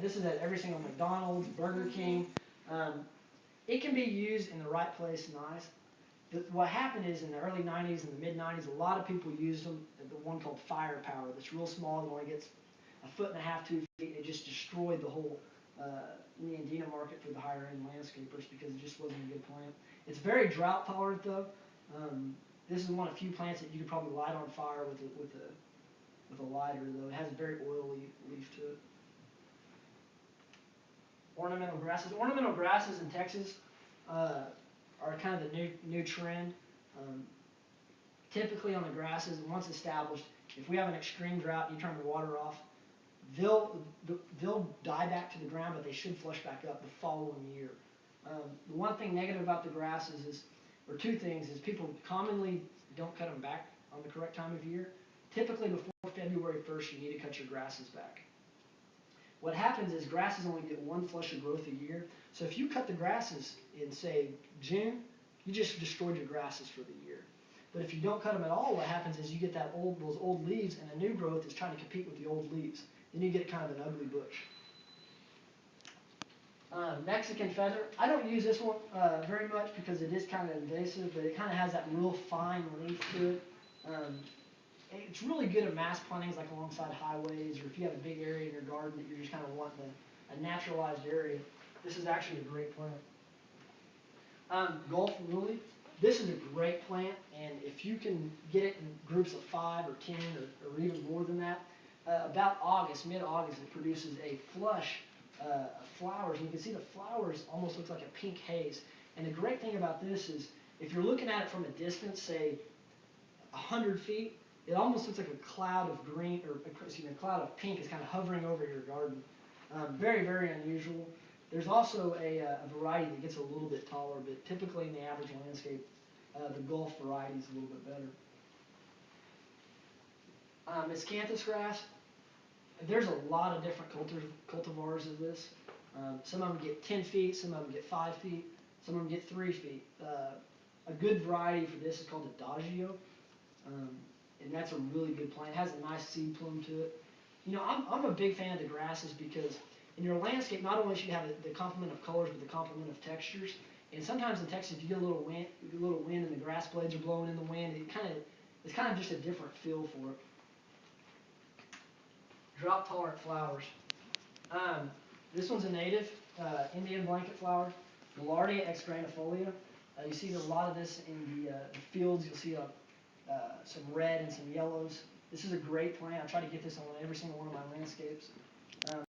this is at every single McDonald's, Burger King. It can be used in the right place, nice. What happened is in the early 90s and the mid 90s, a lot of people used them, the one called Firepower, that's real small, it only gets 1.5 feet, 2 feet. It just destroyed the whole Indiana market for the higher end landscapers because it just wasn't a good plant. It's very drought tolerant though. This is one of the few plants that you could probably light on fire with a lighter though. It has a very oily leaf to it. Ornamental grasses. Ornamental grasses in Texas are kind of the new trend. Typically on the grasses, once established, if we have an extreme drought and you turn the water off, they'll die back to the ground, but they should flush back up the following year. The one thing negative about the grasses is, or two things, is people commonly don't cut them back on the correct time of year. Typically before February 1st, you need to cut your grasses back. What happens is grasses only get one flush of growth a year. So if you cut the grasses in, say, June, you just destroyed your grasses for the year. But if you don't cut them at all, what happens is you get those old leaves, and the new growth is trying to compete with the old leaves. Then you get kind of an ugly bush. Mexican feather. I don't use this one very much because it is kind of invasive, but it kind of has that real fine leaf to it. It's really good at mass plantings, like alongside highways, or if you have a big area in your garden that you're just kind of wanting a naturalized area. This is actually a great plant. Gulf lily. This is a great plant, and if you can get it in groups of 5 or 10 or even more than that, about August, mid-August, it produces a flush of flowers. And you can see the flowers almost looks like a pink haze. And the great thing about this is, if you're looking at it from a distance, say 100 feet, it almost looks like a cloud of green, or excuse me, a cloud of pink is kind of hovering over your garden. Very, very unusual. There's also a variety that gets a little bit taller, but typically in the average landscape, the Gulf variety is a little bit better. Miscanthus grass. There's a lot of different cultivars of this. Some of them get 10 feet, some of them get 5 feet, some of them get 3 feet. A good variety for this is called Adagio. And that's a really good plant. It has a nice seed plume to it. You know, I'm a big fan of the grasses because in your landscape, not only should you have the complement of colors, but the complement of textures. And sometimes in Texas, if you get a little wind and the grass blades are blowing in the wind, it's kind of just a different feel for it. Drought tolerant flowers. This one's a native Indian blanket flower, Millardia exgranifolia. You see a lot of this in the fields. You'll see some red and some yellows. This is a great plant. I try to get this on every single one of my landscapes.